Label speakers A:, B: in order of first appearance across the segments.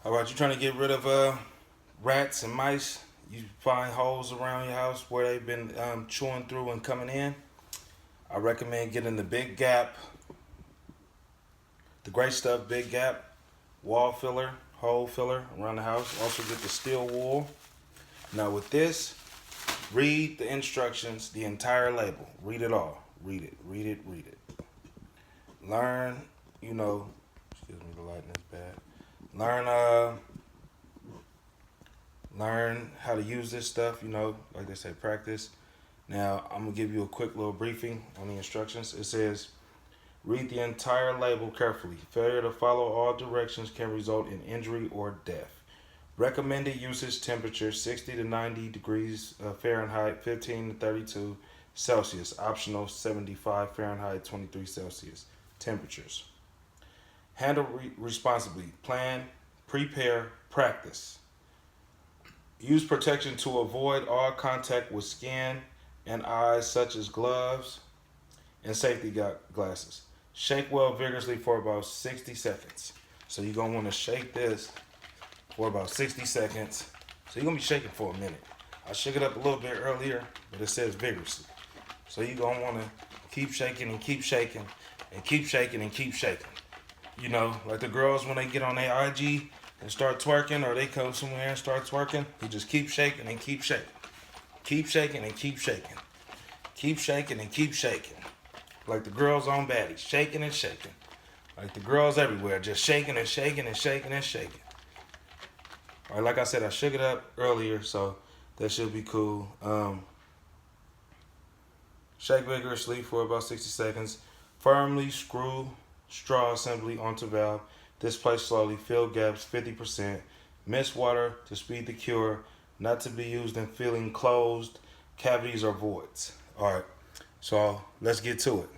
A: All right, you trying to get rid of rats and mice? You find holes around your house where they've been chewing through and coming in. I recommend getting the Big Gap, the Great Stuff Big Gap wall filler, hole filler around the house. Also get the steel wool. Now with this, read the instructions, the entire label. Read it all. Read it. Read it. Read it. Learn. You know. Excuse me, the lighting is bad. Learn. Learn how to use this stuff. You know, like they say, practice. Now I'm gonna give you a quick little briefing on the instructions. It says, read the entire label carefully. Failure to follow all directions can result in injury or death. Recommended usage temperature 60 to 90 degrees Fahrenheit, 15 to 32 Celsius. Optional 75 Fahrenheit, 23 Celsius temperatures. Handle responsibly. Plan, prepare, practice. Use protection to avoid all contact with skin and eyes, such as gloves and safety glasses. Shake well vigorously for about 60 seconds. So you're going to want to shake this for about 60 seconds. So you're going to be shaking for a minute. I shook it up a little bit earlier, but it says vigorously. So you're going to want to keep shaking and keep shaking and keep shaking and keep shaking. You know, like the girls when they get on their IG and start twerking, or they come somewhere and start twerking, you just keep shaking and keep shaking. Keep shaking and keep shaking. Keep shaking and keep shaking. Like the girls on Baddies, shaking and shaking. Like the girls everywhere, just shaking and shaking and shaking and shaking. All right, like I said, I shook it up earlier, so that should be cool. Shake vigorously for about 60 seconds. Firmly screw straw assembly onto valve. Displace slowly. Fill gaps 50%. Mist water to speed the cure. Not to be used in filling closed cavities or voids. All right, so let's get to it.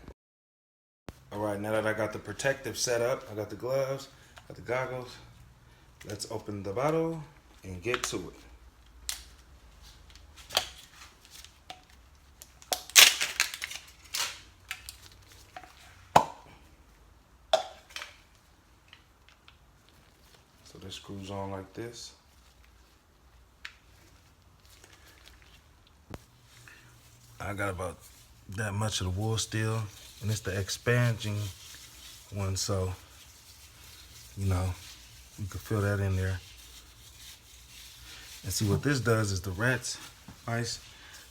A: All right, now that I got the protective set up, I got the gloves, got the goggles. Let's open the bottle and get to it. So this screws on like this. I got about that much of the wool still, and it's the expanding one, so you know you can fill that in there. And see what this does is the rats, mice,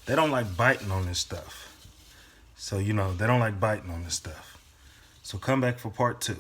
A: they don't like biting on this stuff. So you know they don't like biting on this stuff. So come back for part 2.